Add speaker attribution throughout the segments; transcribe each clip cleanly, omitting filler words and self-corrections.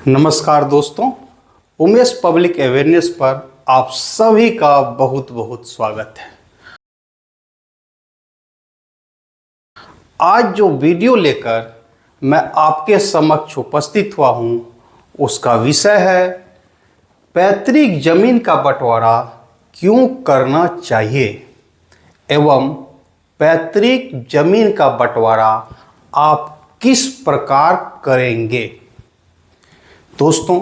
Speaker 1: नमस्कार दोस्तों, Umesh public awareness पर आप सभी का बहुत बहुत स्वागत है। आज जो वीडियो लेकर मैं आपके समक्ष उपस्थित हुआ हूं, उसका विषय है पैतृक जमीन का बंटवारा क्यों करना चाहिए एवं पैतृक जमीन का बंटवारा आप किस प्रकार करेंगे। दोस्तों,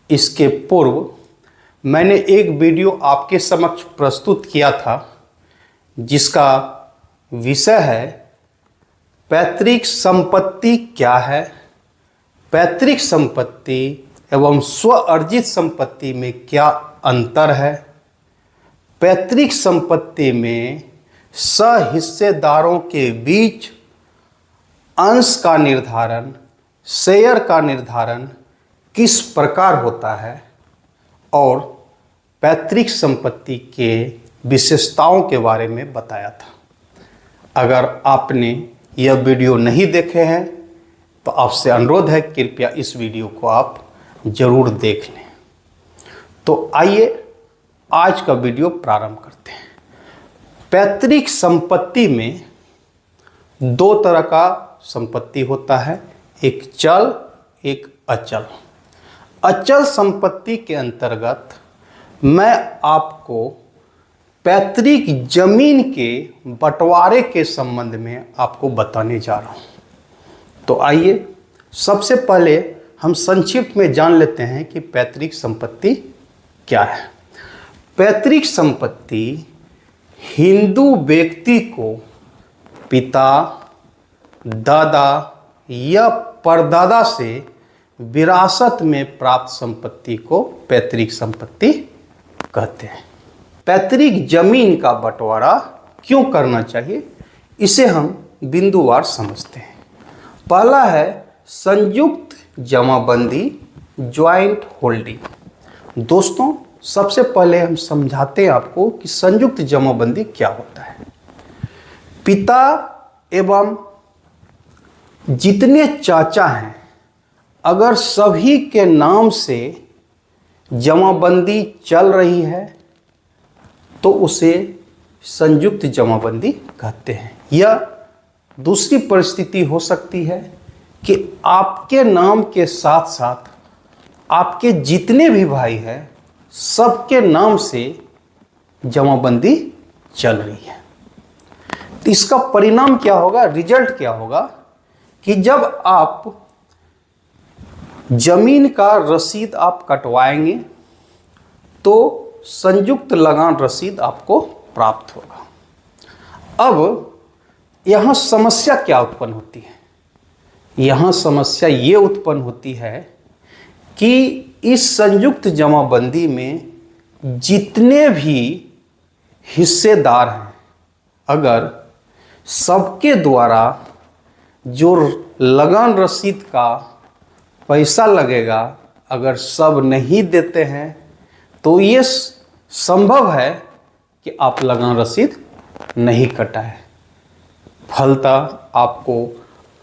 Speaker 1: इसके पूर्व मैंने एक वीडियो आपके समक्ष प्रस्तुत किया था जिसका विषय है पैतृक संपत्ति क्या है, पैतृक संपत्ति एवं स्व अर्जित संपत्ति में क्या अंतर है, पैतृक संपत्ति में सहिस्सेदारों के बीच अंश का निर्धारण, शेयर का निर्धारण किस प्रकार होता है और पैतृक संपत्ति के विशेषताओं के बारे में बताया था। अगर आपने यह वीडियो नहीं देखे हैं तो आपसे अनुरोध है, कृपया इस वीडियो को आप ज़रूर देख लें। तो आइए आज का वीडियो प्रारंभ करते हैं। पैतृक संपत्ति में दो तरह का संपत्ति होता है, एक चल एक अचल। अचल संपत्ति के अंतर्गत मैं आपको पैतृक जमीन के बंटवारे के संबंध में आपको बताने जा रहा हूं। तो आइए सबसे पहले हम संक्षिप्त में जान लेते हैं कि पैतृक संपत्ति क्या है। पैतृक संपत्ति हिंदू व्यक्ति को पिता, दादा या परदादा से विरासत में प्राप्त संपत्ति को पैतृक संपत्ति कहते हैं। पैतृक जमीन का बंटवारा क्यों करना चाहिए, इसे हम बिंदुवार समझते हैं। पहला है संयुक्त जमाबंदी, ज्वाइंट होल्डिंग। दोस्तों, सबसे पहले हम समझाते हैं आपको कि संयुक्त जमाबंदी क्या होता है। पिता एवं जितने चाचा हैं, अगर सभी के नाम से जमाबंदी चल रही है तो उसे संयुक्त जमाबंदी कहते हैं। या दूसरी परिस्थिति हो सकती है कि आपके नाम के साथ साथ आपके जितने भी भाई हैं सबके नाम से जमाबंदी चल रही है। तो इसका परिणाम क्या होगा, रिजल्ट क्या होगा कि जब आप जमीन का रसीद आप कटवाएंगे तो संयुक्त लगान रसीद आपको प्राप्त होगा। अब यहाँ समस्या क्या उत्पन्न होती है, यहाँ समस्या ये उत्पन्न होती है कि इस संयुक्त जमाबंदी में जितने भी हिस्सेदार हैं, अगर सबके द्वारा जो लगान रसीद का पैसा लगेगा, अगर सब नहीं देते हैं तो ये संभव है कि आप लगान रसीद नहीं कटाएं। फलतः आपको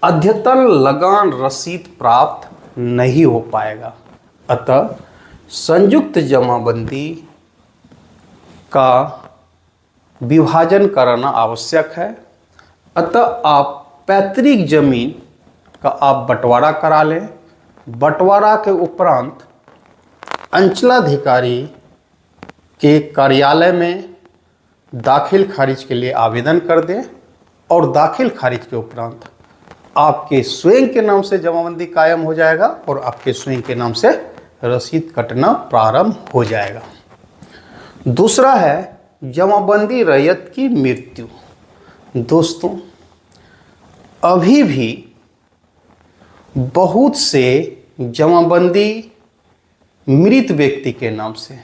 Speaker 1: अद्यतन लगान रसीद प्राप्त नहीं हो पाएगा। अतः संयुक्त जमाबंदी का विभाजन कराना आवश्यक है। अतः आप पैतृक जमीन का आप बंटवारा करा लें। बंटवारा के उपरांत अंचलाधिकारी के कार्यालय में दाखिल खारिज के लिए आवेदन कर दें और दाखिल खारिज के उपरांत आपके स्वयं के नाम से जमाबंदी कायम हो जाएगा और आपके स्वयं के नाम से रसीद कटना प्रारंभ हो जाएगा। दूसरा है जमाबंदी रैयत की मृत्यु। दोस्तों, अभी भी बहुत से जमाबंदी मृत व्यक्ति के नाम से,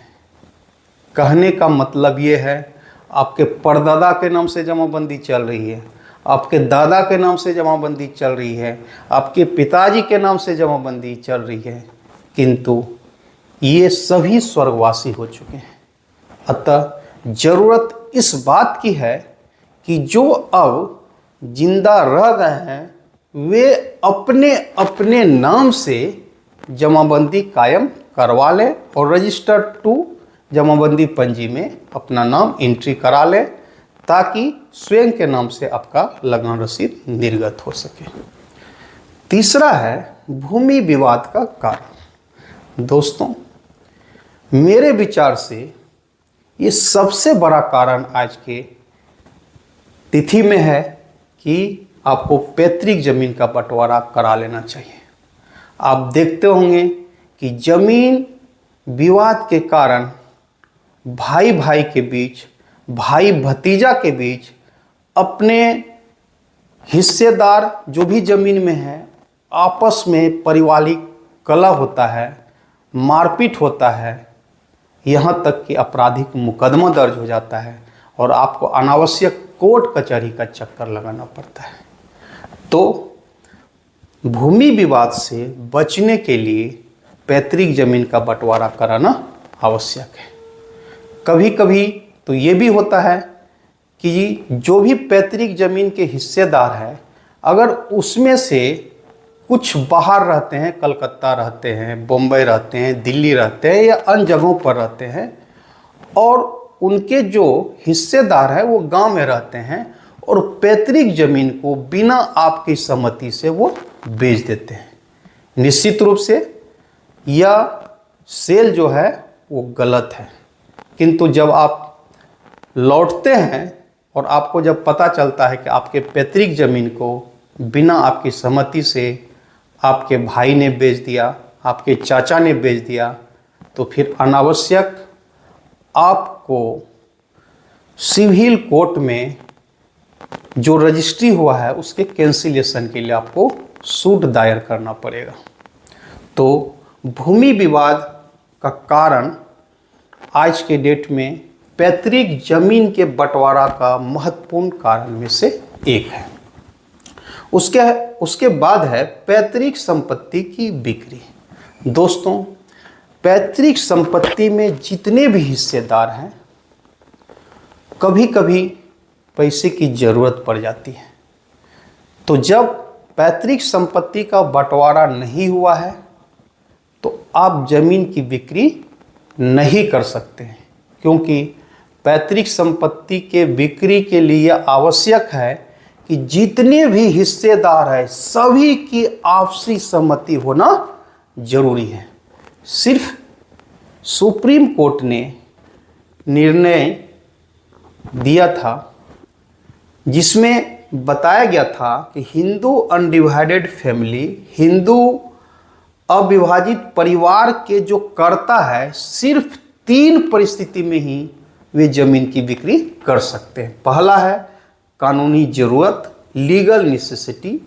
Speaker 1: कहने का मतलब ये है आपके परदादा के नाम से जमाबंदी चल रही है, आपके दादा के नाम से जमाबंदी चल रही है, आपके पिताजी के नाम से जमाबंदी चल रही है, किंतु ये सभी स्वर्गवासी हो चुके हैं। अतः ज़रूरत इस बात की है कि जो अब जिंदा रह गए हैं वे अपने अपने नाम से जमाबंदी कायम करवा लें और रजिस्टर 2 जमाबंदी पंजी में अपना नाम एंट्री करा लें, ताकि स्वयं के नाम से आपका लगान रसीद निर्गत हो सके। तीसरा है भूमि विवाद का कारण। दोस्तों, मेरे विचार से ये सबसे बड़ा कारण आज के तिथि में है कि आपको पैतृक जमीन का बंटवारा करा लेना चाहिए। आप देखते होंगे कि जमीन विवाद के कारण भाई भाई के बीच, भाई भतीजा के बीच अपने हिस्सेदार जो भी जमीन में है आपस में पारिवारिक कलह होता है, मारपीट होता है, यहाँ तक कि आपराधिक मुकदमा दर्ज हो जाता है और आपको अनावश्यक कोर्ट कचहरी का चक्कर लगाना पड़ता है। तो भूमि विवाद से बचने के लिए पैतृक जमीन का बंटवारा कराना आवश्यक है। कभी कभी तो ये भी होता है कि जो भी पैतृक जमीन के हिस्सेदार है, अगर उसमें से कुछ बाहर रहते हैं, कलकत्ता रहते हैं, बम्बई रहते हैं, दिल्ली रहते हैं या अन्य जगहों पर रहते हैं, और उनके जो हिस्सेदार है वो गांव में रहते हैं और पैतृक जमीन को बिना आपकी सहमति से वो बेच देते हैं, निश्चित रूप से यह सेल जो है वो गलत है। किंतु जब आप लौटते हैं और आपको जब पता चलता है कि आपके पैतृक जमीन को बिना आपकी सहमति से आपके भाई ने बेच दिया, आपके चाचा ने बेच दिया, तो फिर अनावश्यक आपको सिविल कोर्ट में जो रजिस्ट्री हुआ है उसके कैंसिलेशन के लिए आपको सूट दायर करना पड़ेगा। तो भूमि विवाद का कारण आज के डेट में पैतृक जमीन के बंटवारा का महत्वपूर्ण कारण में से एक है। उसके बाद है पैतृक संपत्ति की बिक्री। दोस्तों, पैतृक संपत्ति में जितने भी हिस्सेदार हैं, कभी कभी पैसे की ज़रूरत पड़ जाती है। तो जब पैतृक संपत्ति का बंटवारा नहीं हुआ है तो आप जमीन की बिक्री नहीं कर सकते हैं, क्योंकि पैतृक संपत्ति के बिक्री के लिए आवश्यक है कि जितने भी हिस्सेदार हैं सभी की आपसी सहमति होना जरूरी है। सिर्फ सुप्रीम कोर्ट ने निर्णय दिया था जिसमें बताया गया था कि हिंदू अनडिवाइडेड फैमिली, हिंदू अविभाजित परिवार के जो कर्ता है, सिर्फ 3 परिस्थिति में ही वे जमीन की बिक्री कर सकते हैं। पहला है कानूनी जरूरत, लीगल नेसेसिटी,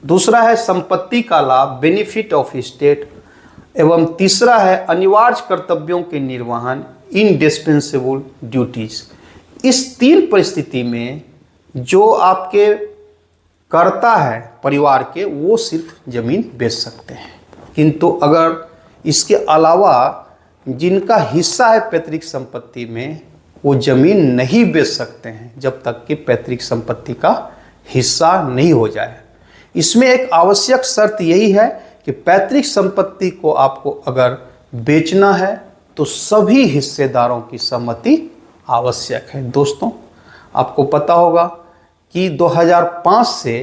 Speaker 1: दूसरा है संपत्ति का लाभ, बेनिफिट ऑफ स्टेट, एवं तीसरा है अनिवार्य कर्तव्यों के निर्वहन, इंडिस्पेंसेबल ड्यूटीज। इस 3 परिस्थिति में जो आपके कर्ता है परिवार के, वो सिर्फ जमीन बेच सकते हैं। किंतु अगर इसके अलावा जिनका हिस्सा है पैतृक संपत्ति में, वो जमीन नहीं बेच सकते हैं जब तक कि पैतृक संपत्ति का हिस्सा नहीं हो जाए। इसमें एक आवश्यक शर्त यही है कि पैतृक संपत्ति को आपको अगर बेचना है तो सभी हिस्सेदारों की सहमति आवश्यक है। दोस्तों, आपको पता होगा कि 2005 से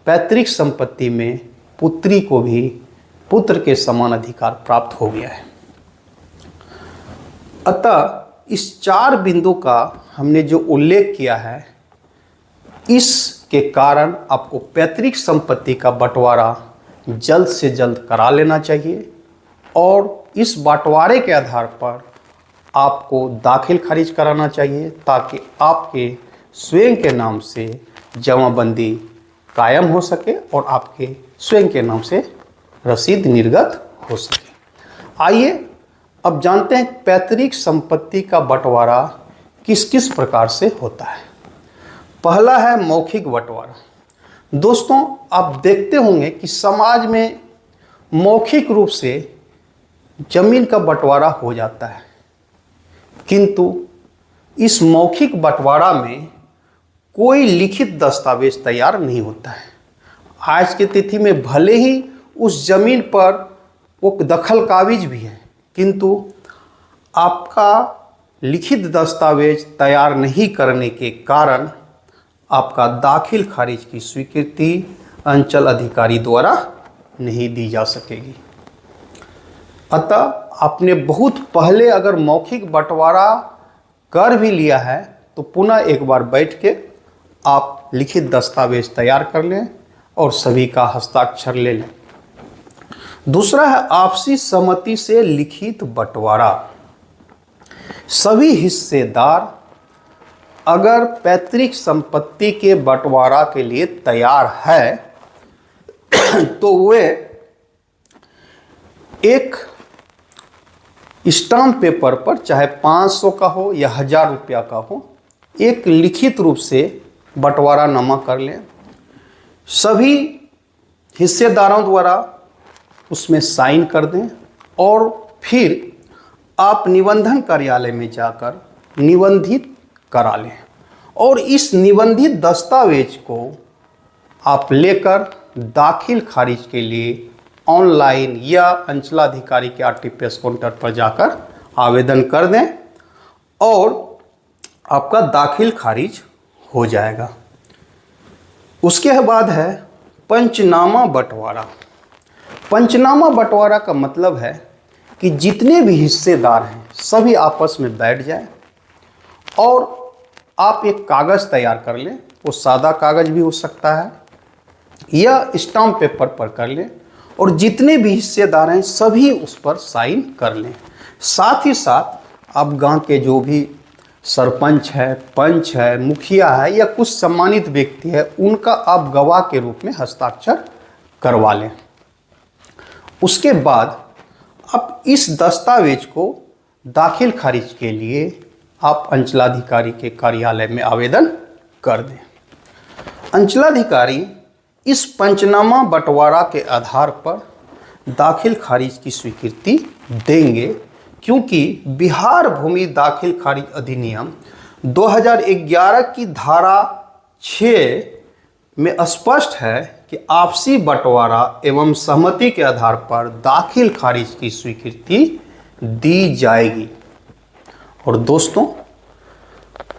Speaker 1: पैतृक संपत्ति में पुत्री को भी पुत्र के समान अधिकार प्राप्त हो गया है। अतः इस 4 बिंदु का हमने जो उल्लेख किया है, इसके कारण आपको पैतृक संपत्ति का बंटवारा जल्द से जल्द करा लेना चाहिए और इस बंटवारे के आधार पर आपको दाखिल खारिज कराना चाहिए, ताकि आपके स्वयं के नाम से जमाबंदी कायम हो सके और आपके स्वयं के नाम से रसीद निर्गत हो सके। आइए अब जानते हैं पैतृक संपत्ति का बंटवारा किस किस प्रकार से होता है। पहला है मौखिक बंटवारा। दोस्तों, आप देखते होंगे कि समाज में मौखिक रूप से जमीन का बंटवारा हो जाता है, किंतु इस मौखिक बंटवारा में कोई लिखित दस्तावेज तैयार नहीं होता है। आज की तिथि में भले ही उस जमीन पर वो दखल काबिज भी है, किंतु आपका लिखित दस्तावेज तैयार नहीं करने के कारण आपका दाखिल खारिज की स्वीकृति अंचल अधिकारी द्वारा नहीं दी जा सकेगी। अतः आपने बहुत पहले अगर मौखिक बंटवारा कर भी लिया है तो पुनः एक बार बैठ के आप लिखित दस्तावेज तैयार कर लें और सभी का हस्ताक्षर ले लें। दूसरा है आपसी सहमति से लिखित बंटवारा। सभी हिस्सेदार अगर पैतृक संपत्ति के बंटवारा के लिए तैयार है तो वे एक स्टाम्प पेपर पर, चाहे 500 का हो या 1000 रुपया का हो, एक लिखित रूप से बंटवारानामा कर लें। सभी हिस्सेदारों द्वारा उसमें साइन कर दें और फिर आप निबंधन कार्यालय में जाकर निबंधित करा लें और इस निबंधित दस्तावेज को आप लेकर दाखिल खारिज के लिए ऑनलाइन या अंचलाधिकारी के आरटीपीएस काउंटर पर जाकर आवेदन कर दें और आपका दाखिल खारिज हो जाएगा। उसके बाद है पंचनामा बंटवारा। पंचनामा बंटवारा का मतलब है कि जितने भी हिस्सेदार हैं सभी आपस में बैठ जाएं और आप एक कागज़ तैयार कर लें। वो सादा कागज़ भी हो सकता है या स्टाम्प पेपर पर कर लें और जितने भी हिस्सेदार हैं सभी उस पर साइन कर लें। साथ ही साथ आप गांव के जो भी सरपंच है, पंच है, मुखिया है या कुछ सम्मानित व्यक्ति है, उनका आप गवाह के रूप में हस्ताक्षर करवा लें। उसके बाद आप इस दस्तावेज को दाखिल खारिज के लिए आप अंचलाधिकारी के कार्यालय में आवेदन कर दें। अंचलाधिकारी इस पंचनामा बंटवारा के आधार पर दाखिल खारिज की स्वीकृति देंगे, क्योंकि बिहार भूमि दाखिल खारिज अधिनियम 2011 की धारा 6 में स्पष्ट है कि आपसी बंटवारा एवं सहमति के आधार पर दाखिल खारिज की स्वीकृति दी जाएगी। और दोस्तों,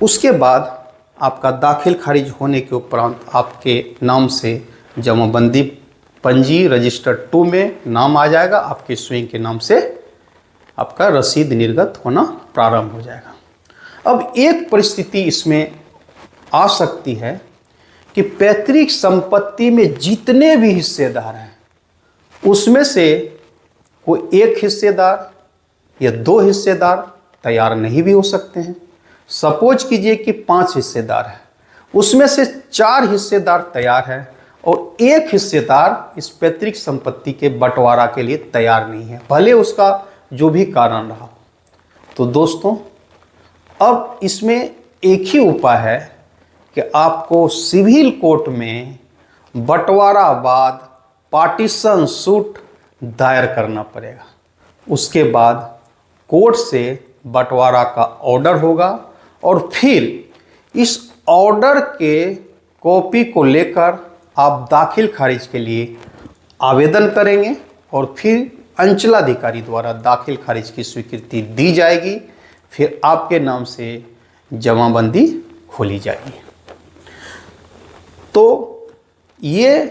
Speaker 1: उसके बाद आपका दाखिल खारिज होने के उपरांत आपके नाम से जमाबंदी पंजी रजिस्टर 2 में नाम आ जाएगा। आपके स्वयं के नाम से आपका रसीद निर्गत होना प्रारंभ हो जाएगा। अब एक परिस्थिति इसमें आ सकती है कि पैतृक संपत्ति में जितने भी हिस्सेदार हैं उसमें से कोई एक हिस्सेदार या 2 हिस्सेदार तैयार नहीं भी हो सकते हैं। सपोज कीजिए कि 5 हिस्सेदार हैं, उसमें से 4 हिस्सेदार तैयार हैं और एक हिस्सेदार इस पैतृक संपत्ति के बंटवारा के लिए तैयार नहीं है, भले उसका जो भी कारण रहा। तो दोस्तों, अब इसमें एक ही उपाय है कि आपको सिविल कोर्ट में बंटवारावाद पार्टीशन सूट दायर करना पड़ेगा। उसके बाद कोर्ट से बंटवारा का ऑर्डर होगा और फिर इस ऑर्डर के कॉपी को लेकर आप दाखिल खारिज के लिए आवेदन करेंगे और फिर अंचलाधिकारी द्वारा दाखिल खारिज की स्वीकृति दी जाएगी। फिर आपके नाम से जमाबंदी खोली जाएगी। तो ये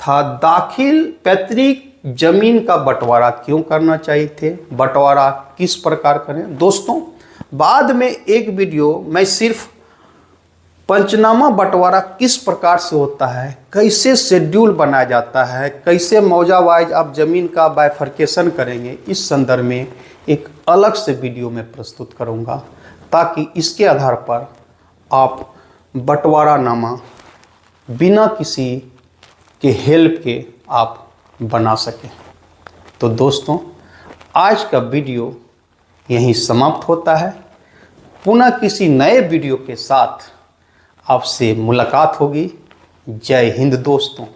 Speaker 1: था दाखिल पैतृक जमीन का बंटवारा क्यों करना चाहिए थे, बंटवारा किस प्रकार करें। दोस्तों, बाद में एक वीडियो मैं सिर्फ पंचनामा बंटवारा किस प्रकार से होता है, कैसे शेड्यूल बनाया जाता है, कैसे मौजा वाइज आप ज़मीन का बाइफर्केशन करेंगे, इस संदर्भ में एक अलग से वीडियो में प्रस्तुत करूंगा, ताकि इसके आधार पर आप बंटवारानामा बिना किसी के हेल्प के आप बना सकें। तो दोस्तों, आज का वीडियो यहीं समाप्त होता है। पुनः किसी नए वीडियो के साथ आपसे मुलाकात होगी। जय हिंद दोस्तों।